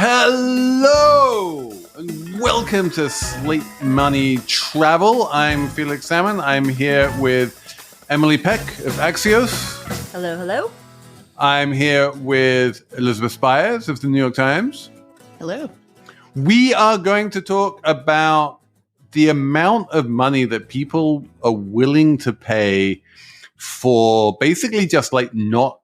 Hello and welcome to Slate Money Travel. I'm Felix Salmon. I'm here with Emily Peck of Axios. Hello, hello. I'm here with Elizabeth Spires of the New York Times. Hello. We are going to talk about the amount of money that people are willing to pay for basically just like not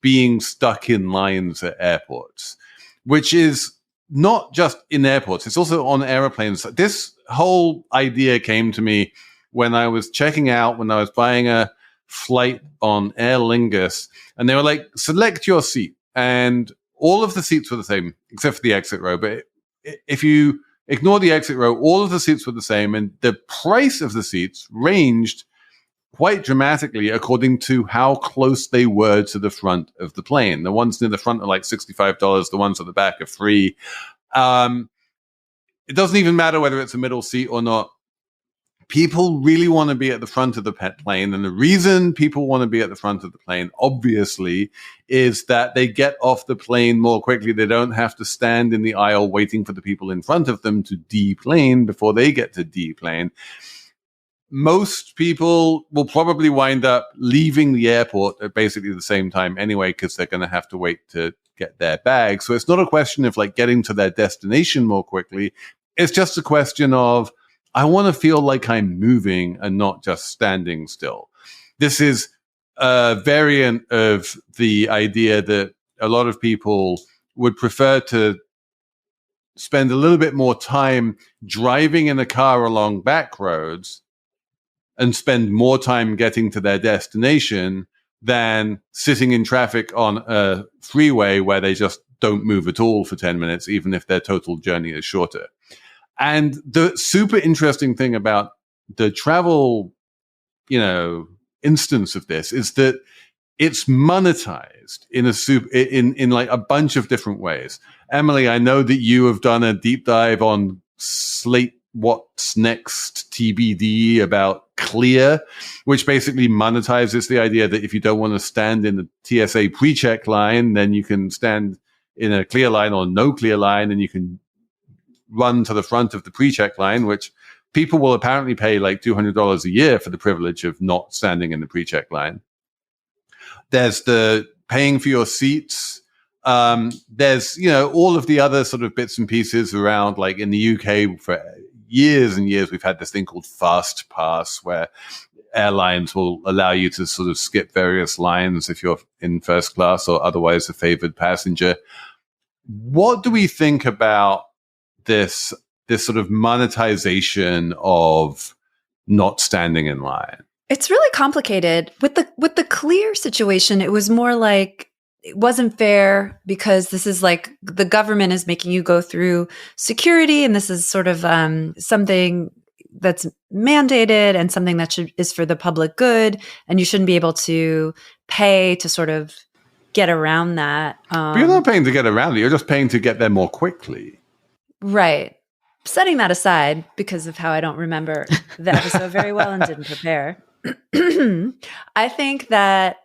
being stuck in lines at airports, which is not just in airports, it's also on airplanes. This whole idea came to me when I was checking out, when I was buying a flight on Aer Lingus, and they were like, select your seat. And all of the seats were the same, except for the exit row. But if you ignore the exit row, all of the seats were the same, and the price of the seats ranged quite dramatically according to how close they were to the front of the plane. The ones near the front are like $65. The ones at the back are free. It doesn't even matter whether it's a middle seat or not. People really want to be at the front of the plane. And the reason people want to be at the front of the plane, obviously, is that they get off the plane more quickly. They don't have to stand in the aisle waiting for the people in front of them to deplane before they get to deplane. Most people will probably wind up leaving the airport at basically the same time anyway, because they're going to have to wait to get their bag. So it's not a question of like getting to their destination more quickly. It's just a question of, I want to feel like I'm moving and not just standing still. This is a variant of the idea that a lot of people would prefer to spend a little bit more time driving in a car along back roads and spend more time getting to their destination than sitting in traffic on a freeway where they just don't move at all for 10 minutes, even if their total journey is shorter. And the super interesting thing about the travel, instance of this is that it's monetized in like a bunch of different ways. Emily, I know that you have done a deep dive on Slate What's Next TBD about Clear, which basically monetizes the idea that if you don't want to stand in the TSA pre-check line, then you can stand in a clear line or no clear line, and you can run to the front of the pre-check line, which people will apparently pay like $200 a year for the privilege of not standing in the pre-check line. There's the paying for your seats. There's, all of the other sort of bits and pieces around, like in the UK for years and years, we've had this thing called Fast Pass, where airlines will allow you to sort of skip various lines if you're in first class or otherwise a favored passenger. What do we think about this sort of monetization of not standing in line? It's really complicated. With the Clear situation, it was more like it wasn't fair because this is like the government is making you go through security, and this is sort of something that's mandated and something that is for the public good, and you shouldn't be able to pay to sort of get around that. But you're not paying to get around it. You're just paying to get there more quickly. Right. Setting that aside because of how I don't remember the episode very well and didn't prepare, I think that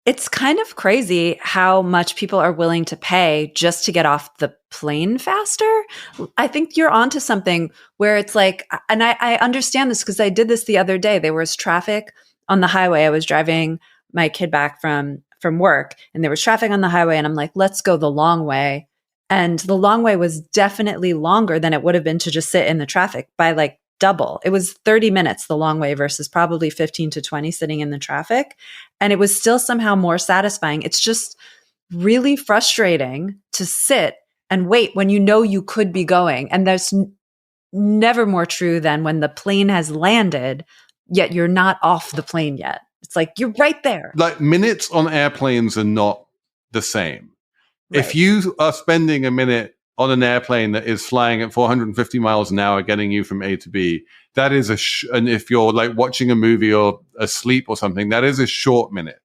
it's kind of crazy how much people are willing to pay just to get off the plane faster. I think you're onto something where it's like, and I understand this because I did this the other day. There was traffic on the highway. I was driving my kid back from work, and there was traffic on the highway, and I'm like, let's go the long way. And the long way was definitely longer than it would have been to just sit in the traffic by like double. It was 30 minutes the long way versus probably 15 to 20 sitting in the traffic. And it was still somehow more satisfying. It's just really frustrating to sit and wait when you know you could be going. And there's never more true than when the plane has landed, yet you're not off the plane yet. It's like, you're right there. Like minutes on airplanes are not the same. Right. If you are spending a minute on an airplane that is flying at 450 miles an hour, getting you from A to B, that is and if you're like watching a movie or asleep or something, that is a short minute.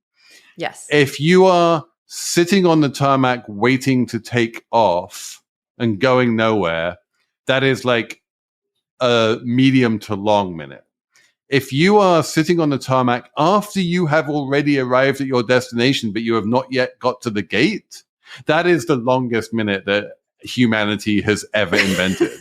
Yes. If you are sitting on the tarmac waiting to take off and going nowhere, that is like a medium to long minute. If you are sitting on the tarmac after you have already arrived at your destination, but you have not yet got to the gate, that is the longest minute that humanity has ever invented.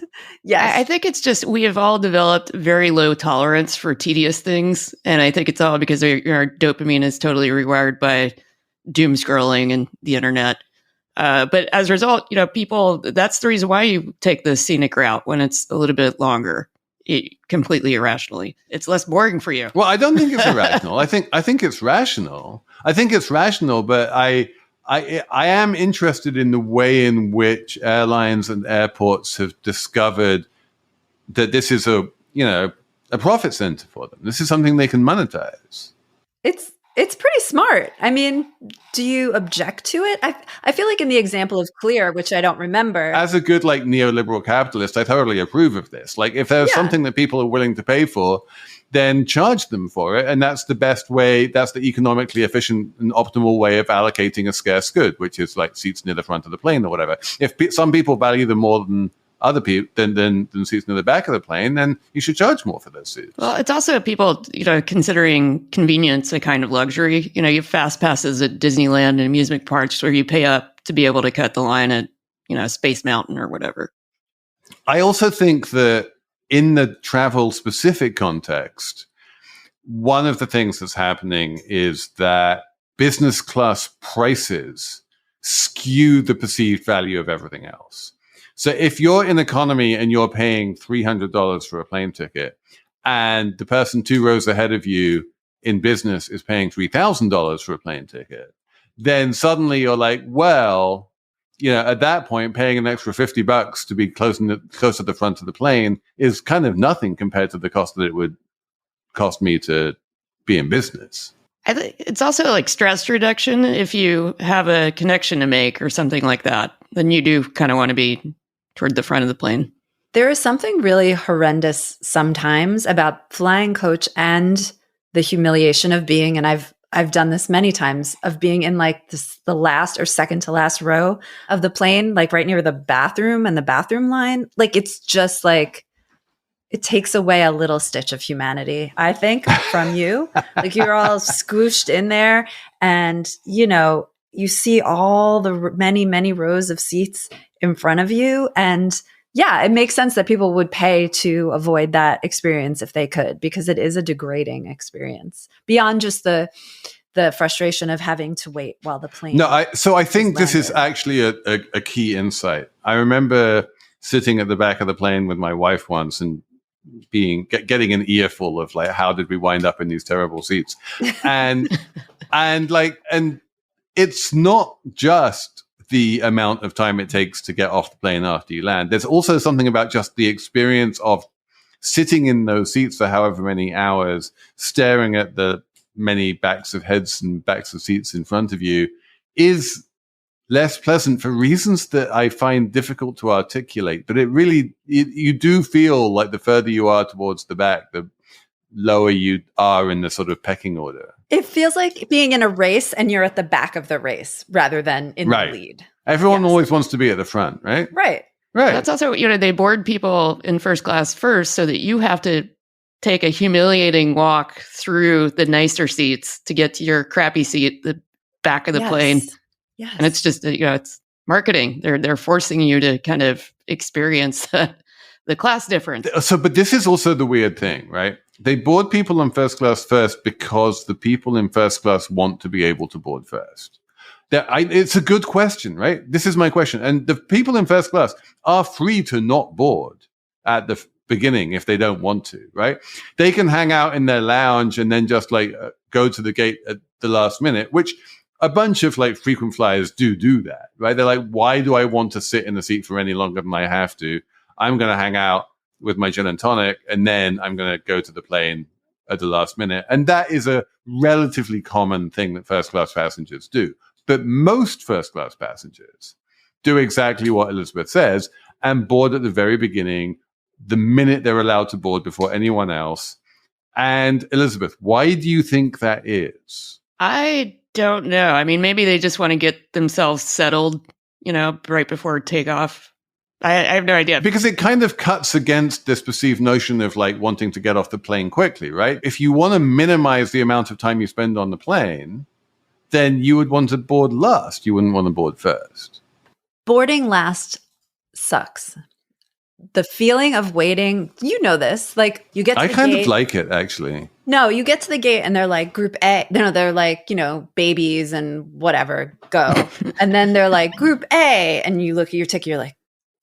Yes. I think it's just we have all developed very low tolerance for tedious things. And I think it's all because our dopamine is totally rewired by doom scrolling and the internet. But as a result, people, that's the reason why you take the scenic route when it's a little bit longer, completely irrationally. It's less boring for you. Well, I don't think it's irrational. I think it's rational. I think it's rational, but I am interested in the way in which airlines and airports have discovered that this is a profit center for them. This is something they can monetize. It's pretty smart. I mean, do you object to it? I feel like in the example of Clear, which I don't remember. As a good neoliberal capitalist, I totally approve of this. If there's something that people are willing to pay for, then charge them for it. And that's the best way, that's the economically efficient and optimal way of allocating a scarce good, which is seats near the front of the plane or whatever. If some people value them more than other people than seats near the back of the plane, then you should charge more for those seats. Well, it's also people, considering convenience a kind of luxury. You have fast passes at Disneyland and amusement parks where you pay up to be able to cut the line at, Space Mountain or whatever. I also think that in the travel specific context, one of the things that's happening is that business class prices skew the perceived value of everything else. So if you're in economy and you're paying $300 for a plane ticket, and the person 2 rows ahead of you in business is paying $3,000 for a plane ticket, then suddenly you're like, well, at that point, paying an extra $50 to be close to the front of the plane is kind of nothing compared to the cost that it would cost me to be in business. I think it's also stress reduction. If you have a connection to make or something like that, then you do kind of want to be toward the front of the plane. There is something really horrendous sometimes about flying coach and the humiliation of being, and I've done this many times, of being in the last or second to last row of the plane, right near the bathroom and the bathroom line. It's just it takes away a little stitch of humanity, I think, from you. You're all squooshed in there and, you see all the many, many rows of seats in front of you. And yeah, it makes sense that people would pay to avoid that experience if they could, because it is a degrading experience beyond just the frustration of having to wait while the plane. No, I think this is actually a key insight. I remember sitting at the back of the plane with my wife once and getting an earful of how did we wind up in these terrible seats, and and it's not just the amount of time it takes to get off the plane after you land. There's also something about just the experience of sitting in those seats for however many hours, staring at the many backs of heads and backs of seats in front of you, is less pleasant for reasons that I find difficult to articulate. But you do feel the further you are towards the back, the lower you are in the sort of pecking order. It feels like being in a race and you're at the back of the race rather than in the lead. Everyone always wants to be at the front, right? Right. That's also, they board people in first class first so that you have to take a humiliating walk through the nicer seats to get to your crappy seat, the back of the plane. Yes. And it's just, it's marketing. They're forcing you to kind of experience the class difference. But this is also the weird thing, right? They board people in first class first because the people in first class want to be able to board first. It's a good question, right? This is my question. And the people in first class are free to not board at the beginning if they don't want to, right? They can hang out in their lounge and then just go to the gate at the last minute, which a bunch of frequent flyers do that, right? They're why do I want to sit in the seat for any longer than I have to? I'm going to hang out with my gin and tonic, and then I'm going to go to the plane at the last minute. And that is a relatively common thing that first class passengers do. But most first class passengers do exactly what Elizabeth says and board at the very beginning, the minute they're allowed to board before anyone else. And Elizabeth, why do you think that is? I don't know. I mean, maybe they just want to get themselves settled, right before takeoff. I have no idea. Because it kind of cuts against this perceived notion of wanting to get off the plane quickly, right? If you want to minimize the amount of time you spend on the plane, then you would want to board last. You wouldn't want to board first. Boarding last sucks. The feeling of waiting, you know this, like you get to I the kind gate. of like it, actually. No, you get to the gate and they're like group A. No, they're like, babies and whatever, go. And then they're like group A. And you look at your ticket, you're like,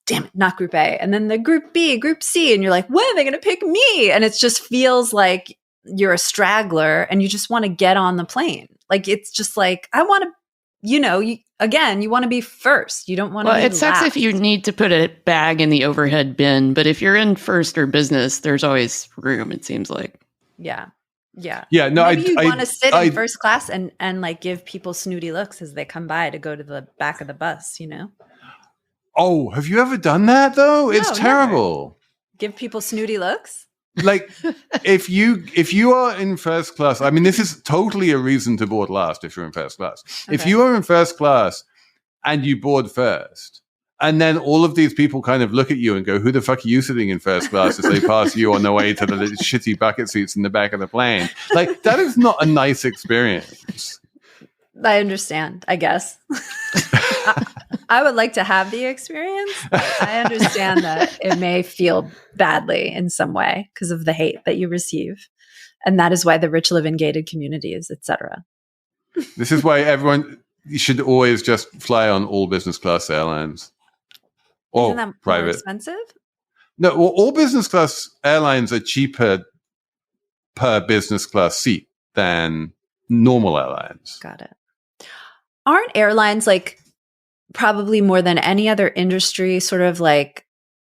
damn it, not group A. And then the group B, group C. And you're like, when are they going to pick me? And it just feels like you're a straggler and you just want to get on the plane. Like, it's just like, I want to, you want to be first. You don't want to be it sucks last. if you need to put a bag in the overhead bin, but if you're in first or business, there's always room, it seems like. Yeah. Yeah, no, Maybe you want to sit in first class and like give people snooty looks as they come by to go to the back of the bus, Oh, have you ever done that though? It's No, terrible. Never. Give people snooty looks? Like if you are in first class, I mean, this is totally a reason to board last if you're in first class. Okay. If you are in first class and you board first, and then all of these people kind of look at you and go, who the fuck are you sitting in first class, as they pass you on the way to the shitty bucket seats in the back of the plane? Like, that is not a nice experience. I understand, I guess. I would like to have the experience, but I understand that it may feel badly in some way because of the hate that you receive. And that is why the rich live in gated communities, etc. This is why you should always just fly on all business class airlines. Or Isn't that private. more expensive? No, well, all business class airlines are cheaper per business class seat than normal airlines. Got it. Aren't airlines like probably more than any other industry sort of like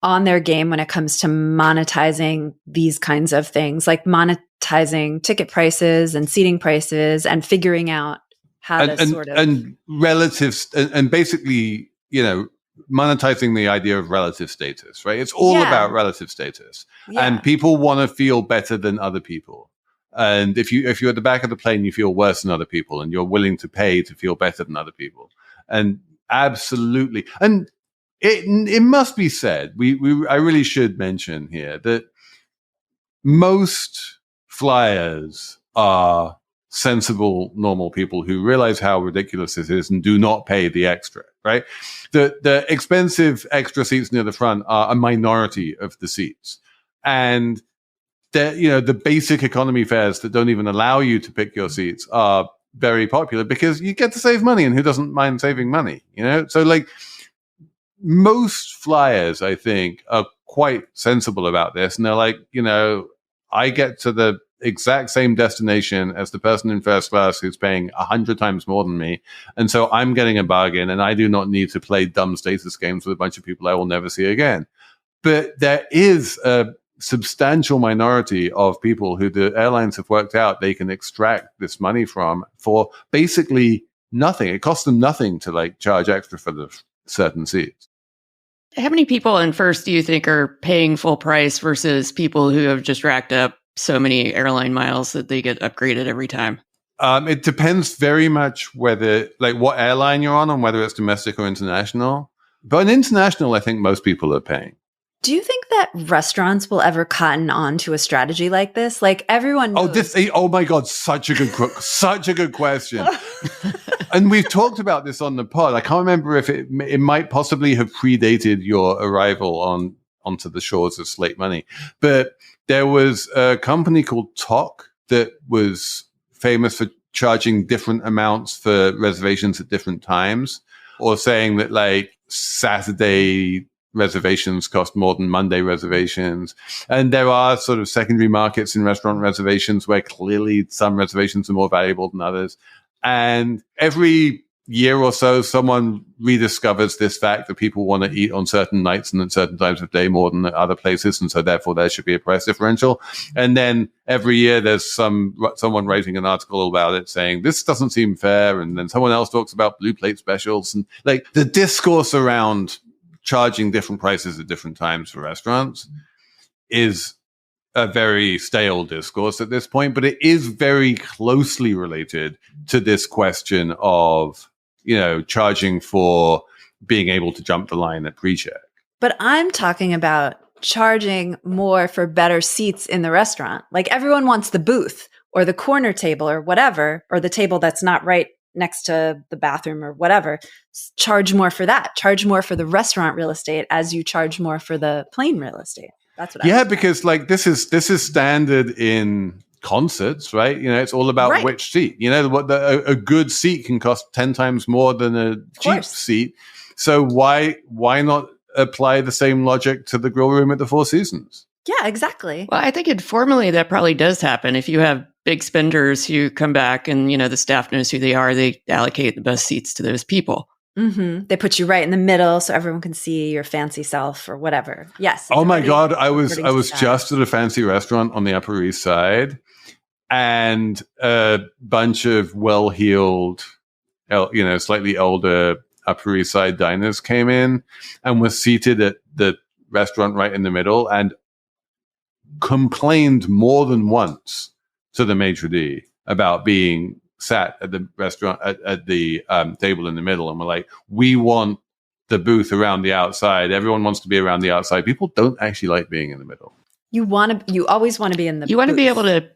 on their game when it comes to monetizing these kinds of things, like monetizing ticket prices and seating prices and figuring out how to sort of... And relatives and basically, monetizing the idea of relative status, right? It's all about relative status. Yeah. And people want to feel better than other people. And if you're at the back of the plane, you feel worse than other people, and you're willing to pay to feel better than other people. And absolutely. And it must be said, I really should mention here that most flyers are sensible, normal people who realize how ridiculous this is and do not pay the extra, right? The expensive extra seats near the front are a minority of the seats. And the basic economy fares that don't even allow you to pick your seats are very popular because you get to save money, and who doesn't mind saving money, So like most flyers, I think, are quite sensible about this. And they're like, I get to the exact same destination as the person in first class who's paying 100 times more than me. And so I'm getting a bargain, and I do not need to play dumb status games with a bunch of people I will never see again. But there is a substantial minority of people who the airlines have worked out they can extract this money from for basically nothing. It costs them nothing to like charge extra for the certain seats. How many people in first do you think are paying full price versus people who have just racked up so many airline miles that they get upgraded every time? It depends very much what airline you're on and whether it's domestic or international. But in international, I think most people are paying. Do you think that restaurants will ever cotton on to a strategy like this? Like everyone knows. Oh my God, such a good question. And we've talked about this on the pod. I can't remember if it might possibly have predated your arrival onto the shores of Slate Money. But there was a company called Tok that was famous for charging different amounts for reservations at different times, or saying that like Saturday reservations cost more than Monday reservations. And there are sort of secondary markets in restaurant reservations where clearly some reservations are more valuable than others. And every year or so, someone rediscovers this fact that people want to eat on certain nights and at certain times of day more than at other places. And so therefore there should be a price differential. And then every year there's someone writing an article about it saying, this doesn't seem fair. And then someone else talks about blue plate specials. And like the discourse around charging different prices at different times for restaurants is a very stale discourse at this point, but it is very closely related to this question of, charging for being able to jump the line at pre-check. But I'm talking about charging more for better seats in the restaurant. Like everyone wants the booth or the corner table or whatever, or the table that's not right next to the bathroom or whatever, charge more for that. Charge more for the restaurant real estate as you charge more for the plane real estate. That's what I was because like this is standard in concerts, right? It's all about Right. which seat. A good seat can cost 10 times more than a cheap seat. So why not apply the same logic to the grill room at the Four Seasons? Yeah, exactly. Well, I think informally that probably does happen. If you have big spenders who come back and, the staff knows who they are, they allocate the best seats to those people. Mm-hmm. They put you right in the middle so everyone can see your fancy self or whatever. Yes. Oh my God. I was just at a fancy restaurant on the Upper East Side, and a bunch of well-heeled, slightly older Upper East Side diners came in and were seated at the restaurant right in the middle and complained more than once to the maitre d' about being sat at the restaurant at the table in the middle, and we're like, we want the booth around the outside. Everyone wants to be around the outside. People don't actually like being in the middle. You always want to be in the You want to be able to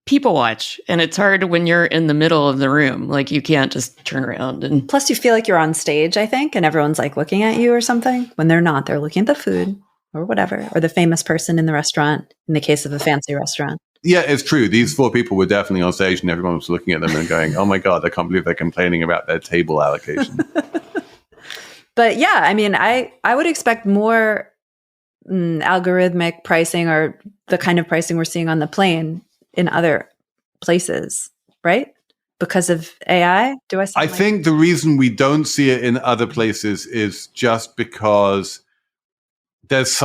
people watch, and it's hard when you're in the middle of the room. Like, you can't just turn around. And plus you feel like you're on stage, I think, and everyone's like looking at you or something, when they're not. They're looking at the food or whatever, or the famous person in the restaurant, in the case of a fancy restaurant. Yeah, it's true. These four people were definitely on stage, and everyone was looking at them and going, oh my God, I can't believe they're complaining about their table allocation. But yeah, I mean, I would expect more algorithmic pricing, or the kind of pricing we're seeing on the plane, in other places, right? Because of AI? I think the reason we don't see it in other places is just because there's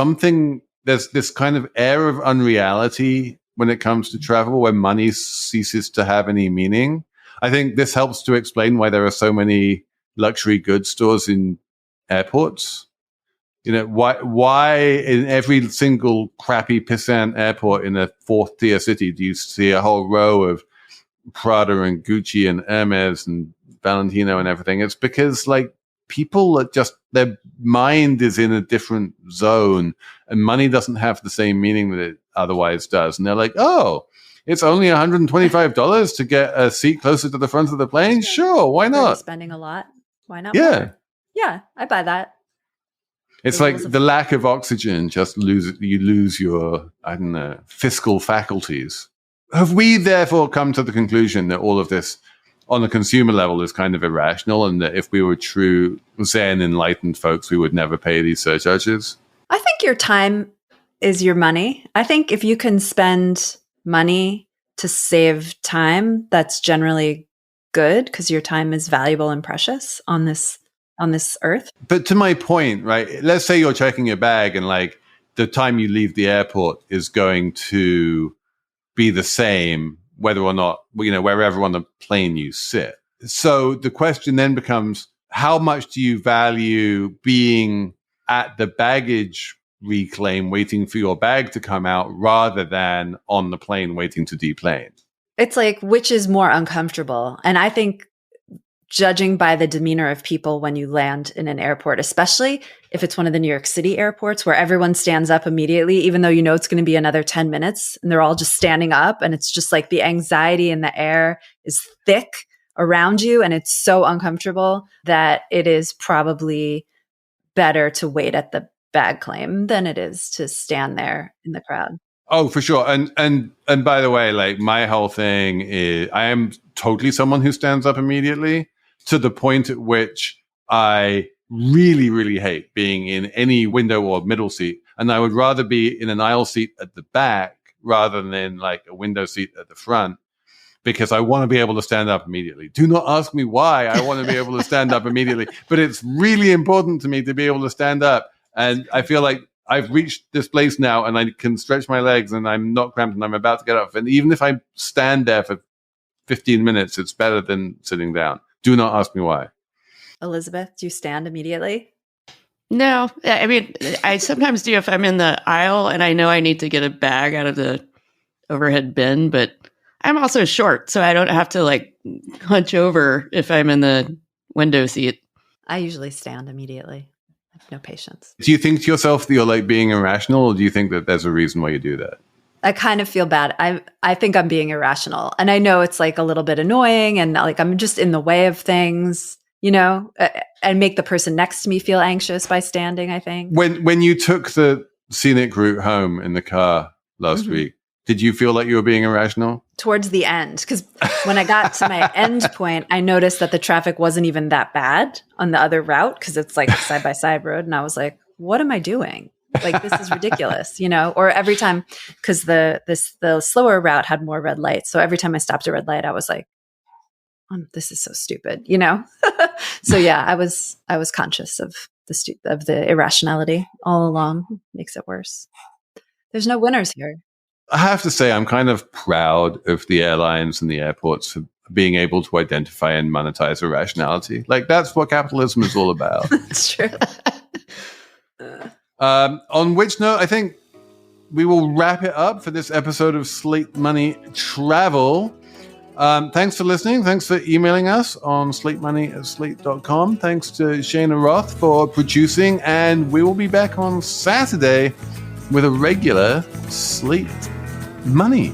this kind of air of unreality when it comes to travel, where money ceases to have any meaning. I think this helps to explain why there are so many luxury goods stores in airports. Why in every single crappy pissant airport in a fourth tier city do you see a whole row of Prada and Gucci and Hermes and Valentino and everything? It's because like people are just, their mind is in a different zone, and money doesn't have the same meaning that it otherwise does. And they're like, oh, it's only $125 to get a seat closer to the front of the plane? Sure, why not? Spending a lot. Why not? Yeah. More? Yeah, I buy that. It's like the lack of oxygen, you lose your, I don't know, fiscal faculties. Have we therefore come to the conclusion that all of this on the consumer level is kind of irrational, and that if we were true Zen enlightened folks, we would never pay these surcharges? I think your time is your money. I think if you can spend money to save time, that's generally good, because your time is valuable and precious on this earth. But to my point, right, let's say you're checking your bag, and like the time you leave the airport is going to be the same whether or not, wherever on the plane you sit. So the question then becomes, how much do you value being at the baggage reclaim waiting for your bag to come out, rather than on the plane waiting to deplane? It's like, which is more uncomfortable? And I think, judging by the demeanor of people when you land in an airport, especially if it's one of the New York City airports where everyone stands up immediately, even though it's going to be another 10 minutes, and they're all just standing up, and it's just like the anxiety in the air is thick around you, and it's so uncomfortable that it is probably better to wait at the bag claim than it is to stand there in the crowd. Oh, for sure. And by the way, like, my whole thing is, I am totally someone who stands up immediately, to the point at which I really, really hate being in any window or middle seat. And I would rather be in an aisle seat at the back rather than in like a window seat at the front, because I want to be able to stand up immediately. Do not ask me why I want to be able to stand up immediately, but it's really important to me to be able to stand up. And I feel like I've reached this place now, and I can stretch my legs, and I'm not cramped, and I'm about to get up. And even if I stand there for 15 minutes, it's better than sitting down. Do not ask me why. Elizabeth, do you stand immediately? No. I mean, I sometimes do if I'm in the aisle and I know I need to get a bag out of the overhead bin, but I'm also short, so I don't have to like hunch over if I'm in the window seat. I usually stand immediately. I have no patience. Do you think to yourself that you're like being irrational, or do you think that there's a reason why you do that? I kind of feel bad. I think I'm being irrational. And I know it's like a little bit annoying and like I'm just in the way of things, you know, and make the person next to me feel anxious by standing, I think. When you took the scenic route home in the car last week, did you feel like you were being irrational? Towards the end, because when I got to my end point, I noticed that the traffic wasn't even that bad on the other route because it's like a side-by-side road. And I was like, what am I doing? Like, this is ridiculous, you know? Or every time, because the slower route had more red lights. So every time I stopped at a red light, I was like, this is so stupid, you know? So yeah, I was conscious of the irrationality all along. Makes it worse. There's no winners here. I have to say, I'm kind of proud of the airlines and the airports for being able to identify and monetize irrationality. Like, that's what capitalism is all about. That's true. On which note, I think we will wrap it up for this episode of Slate Money Travel. Thanks for listening. Thanks for emailing us on slatemoney@slate.com. Thanks to Cheyna Roth for producing. And we will be back on Saturday with a regular Slate Money